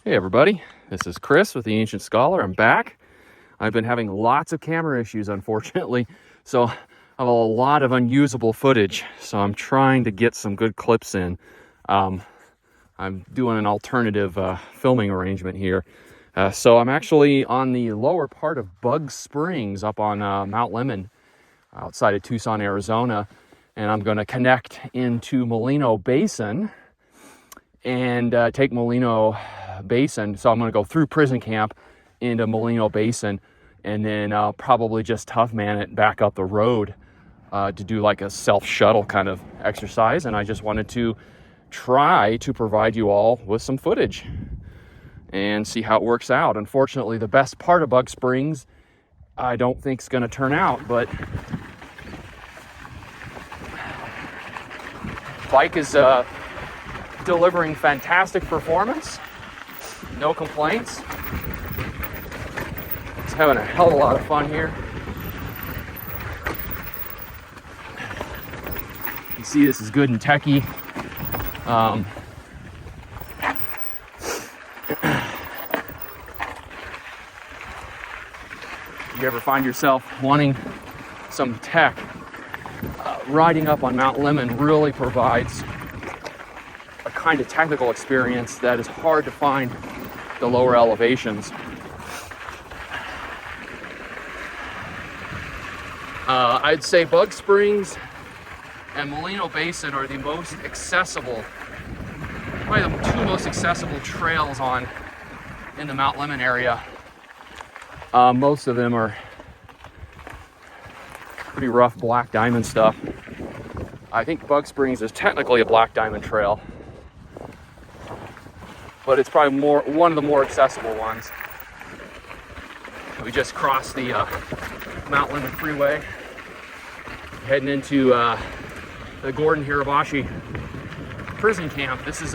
Hey everybody, this is Chris with the Ancient Scholar. I'm back. I've been having lots of camera issues, unfortunately, so I have a lot of unusable footage, so I'm trying to get some good clips in. I'm doing an alternative filming arrangement here. So I'm actually on the lower part of Bug Springs up on Mount Lemmon outside of Tucson, Arizona, and I'm going to connect into Molino Basin and take Molino Basin. So I'm going to go through prison camp into Molino Basin, and then I'll probably just tough man it back up the road to do like a self shuttle kind of exercise. And I just wanted to try to provide you all with some footage and see how it works out. Unfortunately, the best part of Bug Springs I don't think is going to turn out, but bike is delivering fantastic performance, no complaints. It's having a hell of a lot of fun here. You see this is good and techy. You ever find yourself wanting some tech, riding up on Mount Lemmon really provides a kind of technical experience that is hard to find at the lower elevations. I'd say Bug Springs and Molino Basin are the most accessible, probably the two most accessible trails in the Mount Lemmon area. Most of them are pretty rough black diamond stuff. I think Bug Springs is technically a black diamond trail, but it's probably one of the more accessible ones. We just crossed the Mount Lemmon freeway, heading into the Gordon Hirobashi prison camp. This is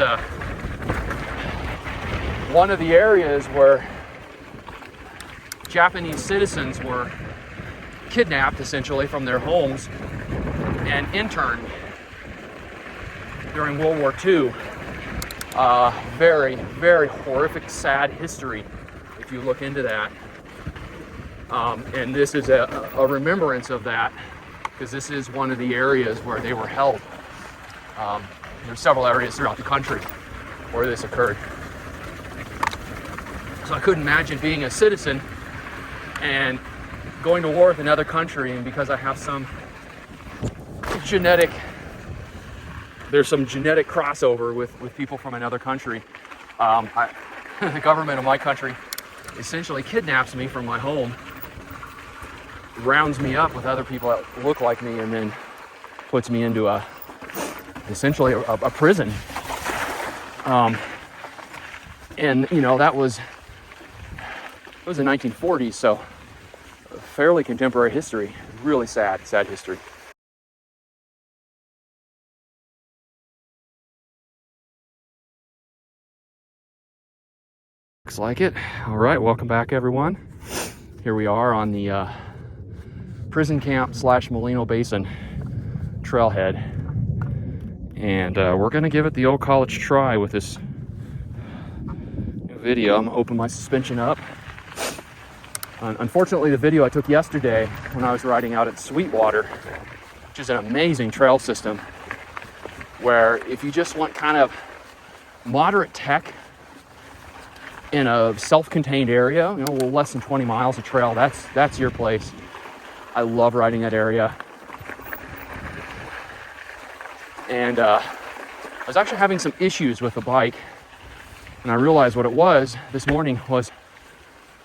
one of the areas where Japanese citizens were kidnapped essentially from their homes and interned during World War II. Very, very horrific, sad history if you look into that. And this is a remembrance of that, because this is one of the areas where they were held. There's several areas throughout the country where this occurred. So I couldn't imagine being a citizen and going to war with another country, and because I have there's some genetic crossover with people from another country. The government of my country essentially kidnaps me from my home, rounds me up with other people that look like me, and then puts me into essentially a prison. And you know, it was the 1940s, so fairly contemporary history. Really sad history. Looks like it. All right, welcome back everyone. Here we are on the prison camp / Molino Basin trailhead, and we're gonna give it the old college try with this new video. I'm gonna open my suspension up. Unfortunately, the video I took yesterday when I was riding out at Sweetwater, which is an amazing trail system, where if you just want kind of moderate tech in a self-contained area, you know, less than 20 miles of trail, that's your place. I love riding that area. And I was actually having some issues with the bike, and I realized what it was this morning was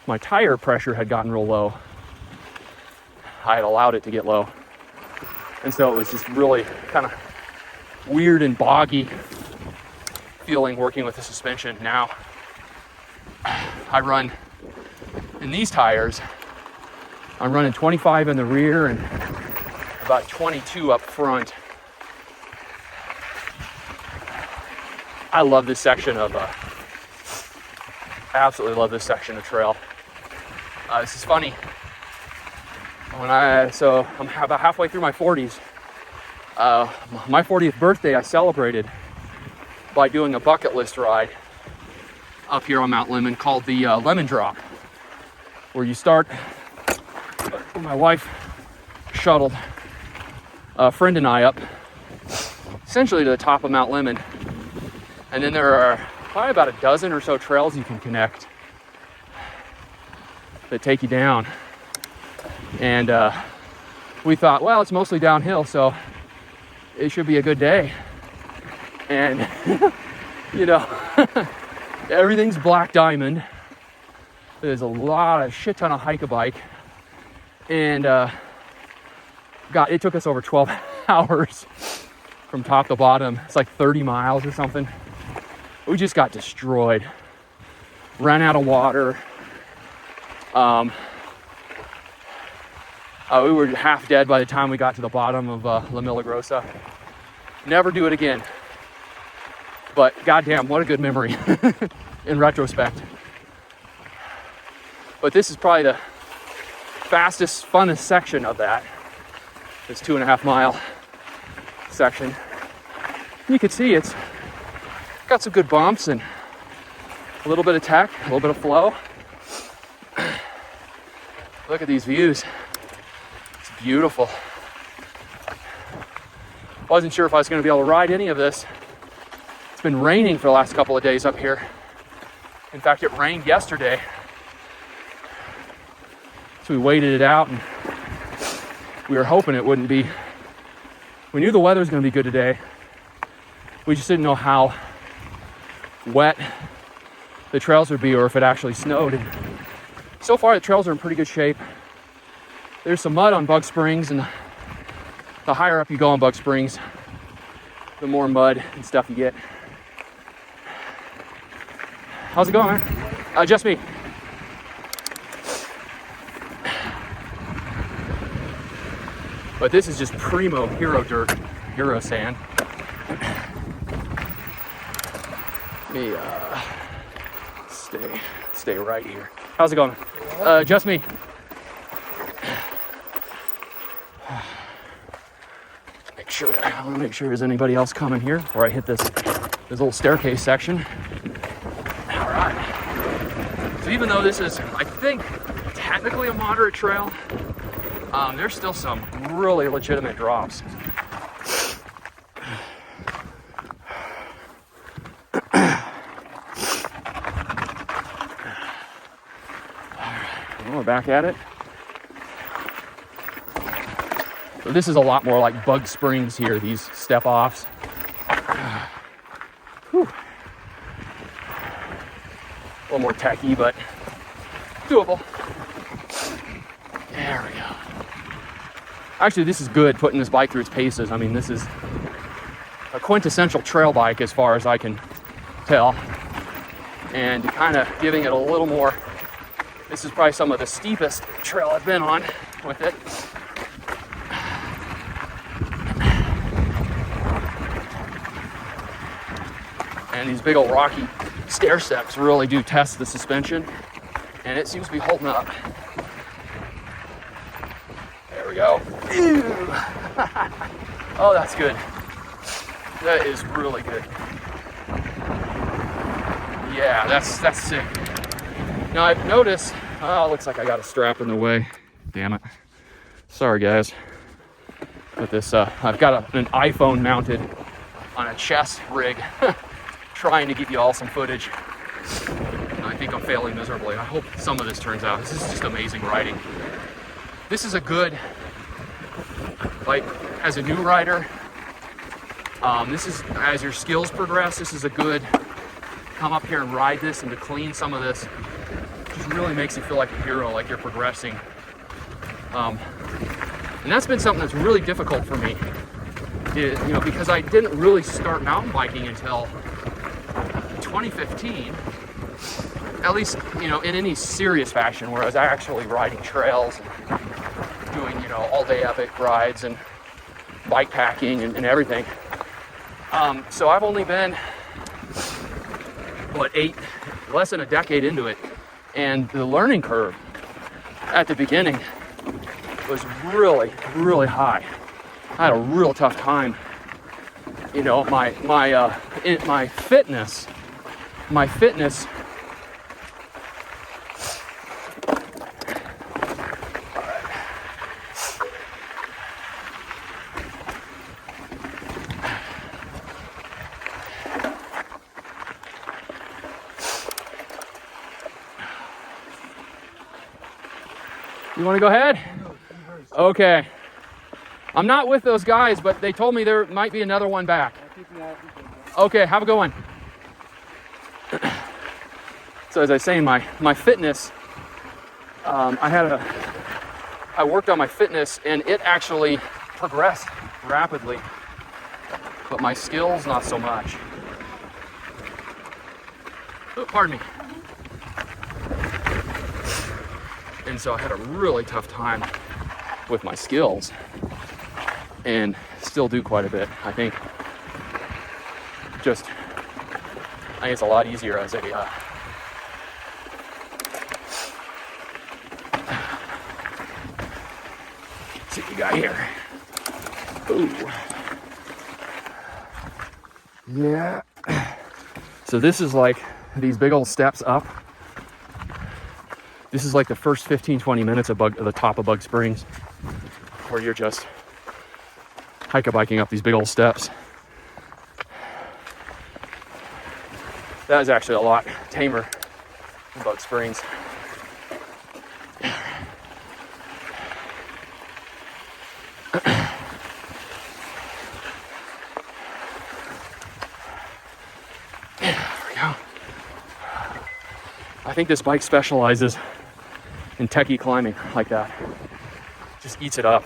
my tire pressure had gotten real low. I had allowed it to get low. And so it was just really kind of weird and boggy feeling working with the suspension. Now, I run in these tires, I'm running 25 in the rear and about 22 up front. I love this section of, absolutely love this section of trail. This is funny. So I'm about halfway through my 40s. My 40th birthday I celebrated by doing a bucket list ride up here on Mount Lemon called the Lemon Drop, where you start. My wife shuttled a friend and I up essentially to the top of Mount Lemon, and then there are probably about a dozen or so trails you can connect that take you down. And we thought, well, it's mostly downhill, so it should be a good day. And you know, everything's black diamond. There's a shit ton of hike-a-bike, and it took us over 12 hours from top to bottom. It's like 30 miles or something. We just got destroyed. Ran out of water. We were half dead by the time we got to the bottom of La Milagrosa. Never do it again. But goddamn, what a good memory in retrospect. But this is probably the fastest, funnest section of that. This 2.5 mile section. You can see it's got some good bumps and a little bit of tech, a little bit of flow. Look at these views. It's beautiful. Wasn't sure if I was going to be able to ride any of this. It's been raining for the last couple of days up here. In fact, it rained yesterday. So we waited it out, and we were hoping it wouldn't be. We knew the weather was going to be good today. We just didn't know how wet the trails would be or if it actually snowed. And so far, the trails are in pretty good shape. There's some mud on Bug Springs, and the higher up you go on Bug Springs, the more mud and stuff you get. How's it going, man? Just me. But this is just primo hero dirt, hero sand. Let me stay right here. How's it going? Just me. I want to make sure there's anybody else coming here before I hit this little staircase section. All right. So even though this is, I think, technically a moderate trail, there's still some really legitimate drops. Well, we're back at it. So this is a lot more like Bug Springs here, these step-offs. Whew. A little more techy, but doable. There we go. Actually, this is good, putting this bike through its paces. I mean, this is a quintessential trail bike as far as I can tell. And kind of giving it a little more. This is probably some of the steepest trail I've been on with it. And these big old rocky stair steps really do test the suspension. And it seems to be holding up. There we go. Oh, that's good. That is really good. Yeah, that's sick. Now I've noticed, oh, it looks like I got a strap in the way. Damn it. Sorry guys. But this, I've got an iPhone mounted on a chest rig, trying to give you all some footage. And I think I'm failing miserably. I hope some of this turns out. This is just amazing riding. This is a good, like, as a new rider, this is, as your skills progress, this is a good, come up here and ride this and to clean some of this. Just really makes you feel like a hero, like you're progressing. And that's been something that's really difficult for me, because I didn't really start mountain biking until 2015, at least, in any serious fashion, where I was actually riding trails and doing, all day epic rides and bike packing and everything. So I've only been, less than a decade into it. And the learning curve at the beginning was really, really high. I had a real tough time. My fitness You want to go ahead? Okay. I'm not with those guys, but they told me there might be another one back. Okay, have a good one. So as I was saying, my fitness, I worked on my fitness and it actually progressed rapidly, but my skills, not so much. Oh, pardon me. And so I had a really tough time with my skills and still do quite a bit. I think it's a lot easier as a see what you got here. Ooh. Yeah. So this is like these big old steps up. This is like the first 15-20 minutes of the top of Bug Springs, where you're just hiking up these big old steps. That is actually a lot tamer than Bug Springs. I think this bike specializes in techie climbing like that. Just eats it up.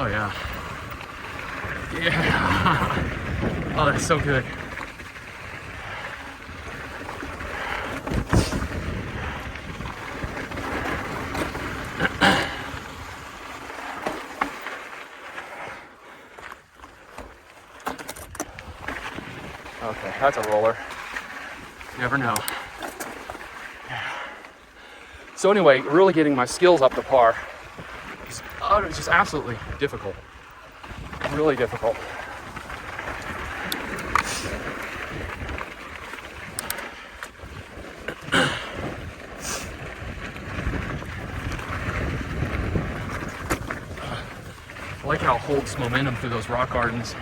Oh yeah. Yeah. Oh, that's so good. Okay, that's a roller. Never know. So anyway, really getting my skills up to par is just absolutely difficult. Really difficult. I like how it holds momentum through those rock gardens.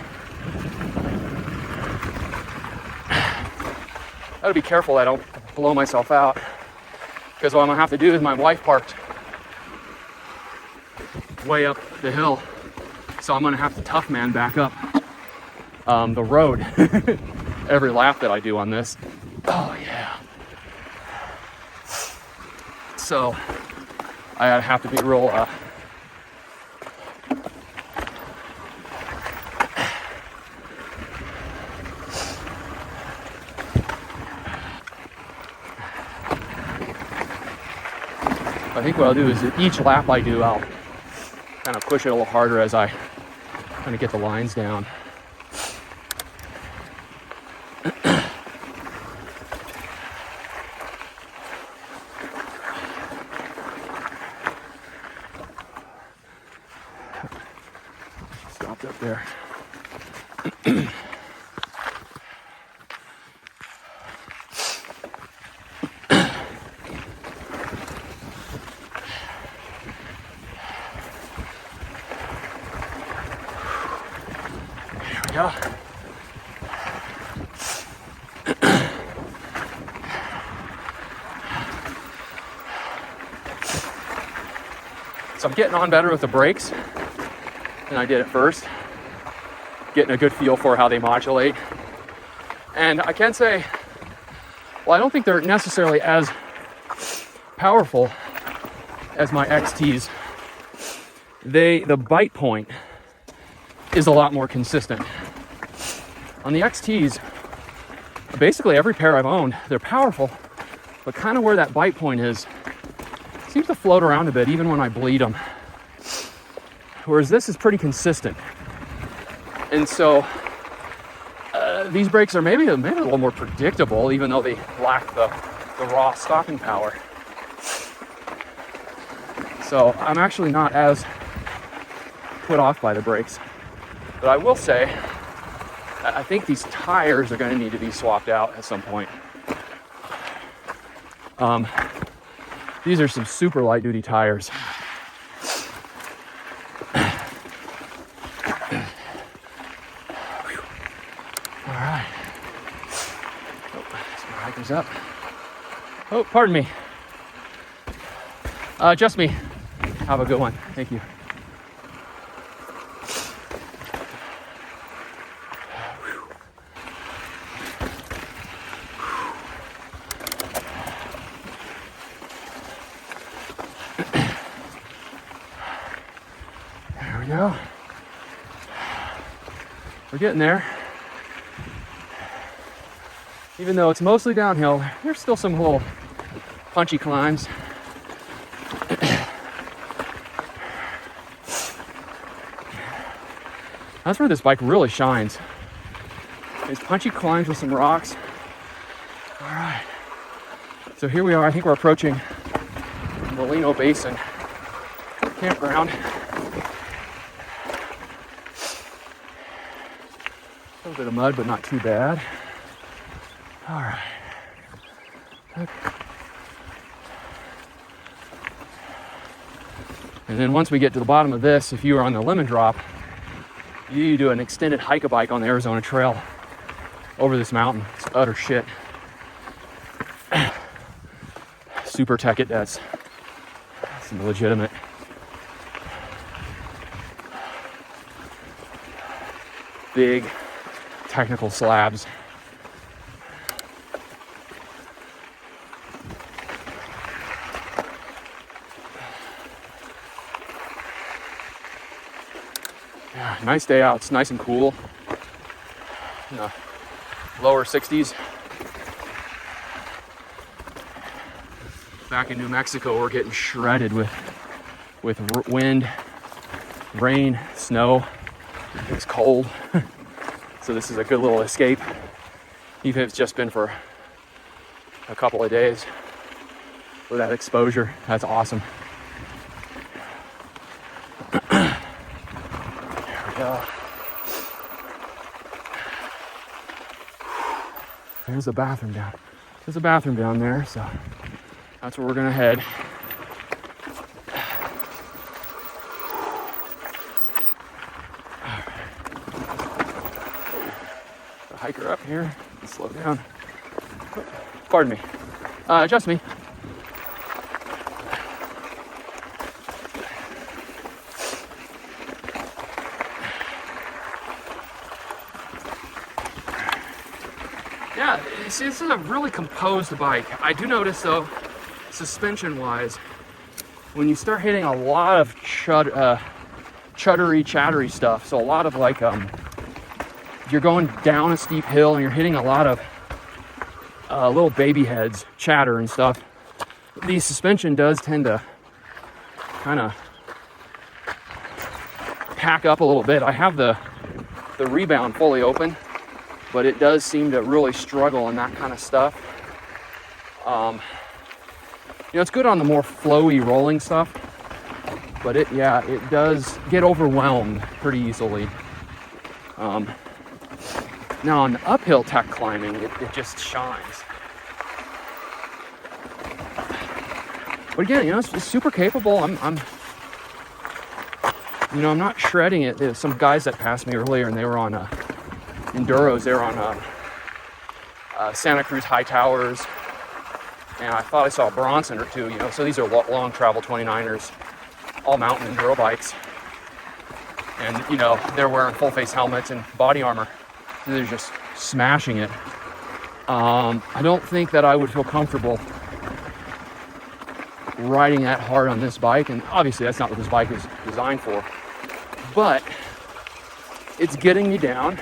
I gotta be careful I don't blow myself out, because what I'm gonna have to do is my wife parked way up the hill, so I'm gonna have to tough man back up the road every lap that I do on this. Oh yeah. So I have to be real I think what I'll do is each lap I do, I'll kind of push it a little harder as I kind of get the lines down. Stopped up there. Yeah. So I'm getting on better with the brakes than I did at first. Getting a good feel for how they modulate. And I can say, well, I don't think they're necessarily as powerful as my XTs. The bite point is a lot more consistent. On the XTs, basically every pair I've owned, they're powerful, but kind of where that bite point is, seems to float around a bit even when I bleed them. Whereas this is pretty consistent. And so these brakes are maybe a little more predictable, even though they lack the raw stopping power. So I'm actually not as put off by the brakes. But I will say, I think these tires are going to need to be swapped out at some point. These are some super light duty tires. All right. He's up. Oh, pardon me. Just me. Have a good one. Thank you. There we go. We're getting there. Even though it's mostly downhill, there's still some little punchy climbs. That's where this bike really shines. These punchy climbs with some rocks. All right. So here we are. I think we're approaching Molino Basin campground. A little bit of mud, but not too bad. All right. And then once we get to the bottom of this, if you are on the lemon drop, you do an extended hike-a-bike on the Arizona Trail over this mountain. It's utter shit. Super tech it does. Some legitimate. Big technical slabs. Yeah, nice day out. It's nice and cool. In the lower 60s. Back in New Mexico, we're getting shredded with wind, rain, snow. It's cold. So this is a good little escape. Even if it's just been for a couple of days with that exposure. That's awesome. There's a bathroom down. There's a bathroom down there, so that's where we're gonna head. The hiker up here. Slow down. Pardon me. Just me. Yeah, see, this is a really composed bike. I do notice, though, suspension-wise, when you start hitting a lot of chattery stuff, so a lot of like, you're going down a steep hill and you're hitting a lot of little baby heads, chatter and stuff, the suspension does tend to kind of pack up a little bit. I have the rebound fully open, but it does seem to really struggle in that kind of stuff. It's good on the more flowy rolling stuff, but it does get overwhelmed pretty easily. Now on the uphill tech climbing, it just shines. But again, it's super capable. I'm not shredding it. There's some guys that passed me earlier, and they were on enduros. They were on Santa Cruz High Towers, and I thought I saw a Bronson or two. So these are long travel 29ers, all mountain enduro bikes, and they're wearing full face helmets and body armor. And they're just smashing it. I don't think that I would feel comfortable riding that hard on this bike, and obviously that's not what this bike is designed for, but it's getting me down,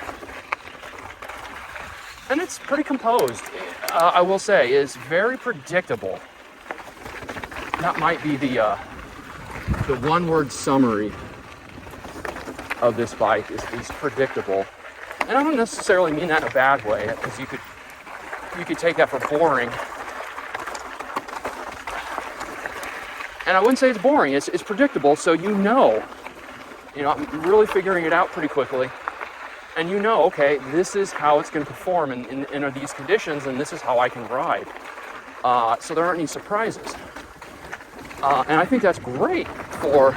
and it's pretty composed. I will say, is very predictable. That might be the one-word summary of this bike is predictable. And I don't necessarily mean that in a bad way, because you could take that for boring. And I wouldn't say it's boring. It's predictable, so I'm really figuring it out pretty quickly. And okay, this is how it's going to perform in these conditions, and this is how I can ride. So there aren't any surprises. And I think that's great for,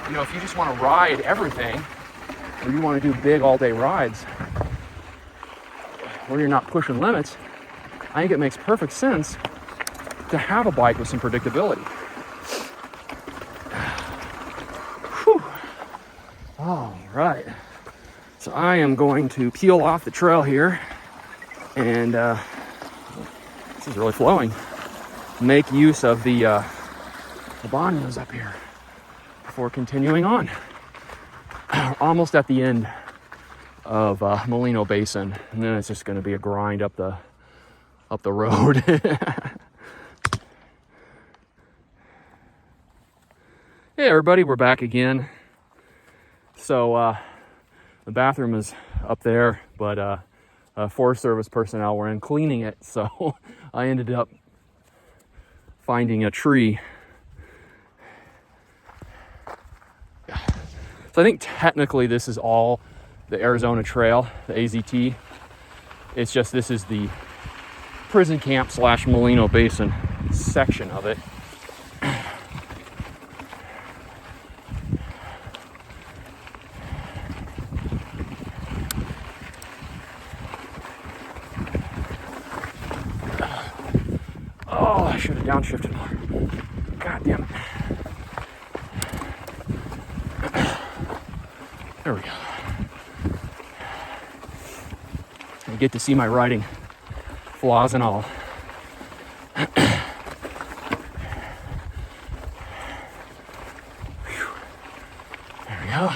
if you just want to ride everything, or you want to do big all-day rides where you're not pushing limits. I think it makes perfect sense to have a bike with some predictability. Whew. All right. So I am going to peel off the trail here, and this is really flowing. Make use of the banyos up here before continuing on. Almost at the end of Molino Basin, and then it's just going to be a grind up the road. Hey everybody, we're back again. So the bathroom is up there, but Forest Service personnel were in cleaning it, so I ended up finding a tree. So I think technically this is all the Arizona Trail, the AZT. It's just this is the prison camp / Molino Basin section of it. Oh, I should have downshifted more. God damn it. There we go. You get to see my riding, flaws and all. There we go.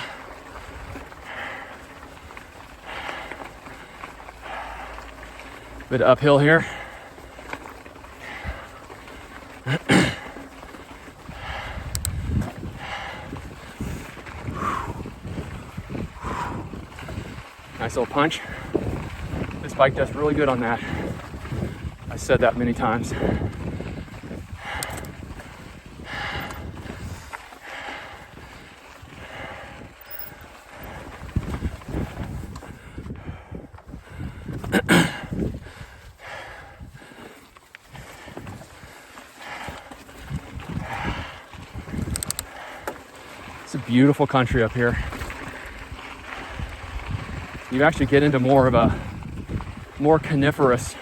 Bit uphill here. Nice little punch. This bike does really good on that. I said that many times. It's a beautiful country up here. You actually get into more of a more coniferous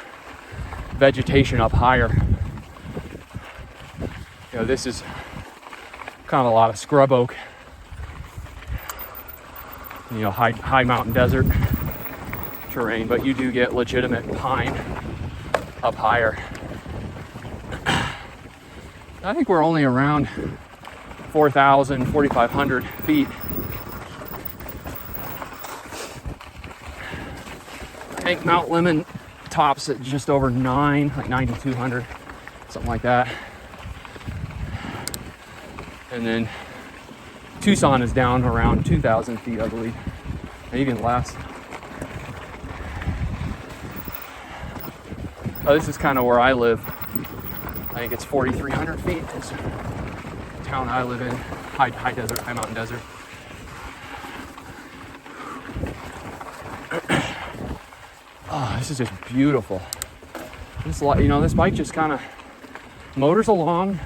vegetation up higher. You know, this is kind of a lot of scrub oak, you know, high mountain desert terrain, but you do get legitimate pine up higher. I think we're only around 4,000, 4,500 feet. I think Mount Lemmon tops at just over 9, like 9,200, something like that. And then Tucson is down around 2,000 feet, I believe, and even less. Oh, this is kind of where I live. I think it's 4,300 feet. It's the town I live in, high desert, high mountain desert. Oh, this is just beautiful. This, you know, this bike just kind of motors along.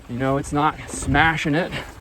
You know, it's not smashing it.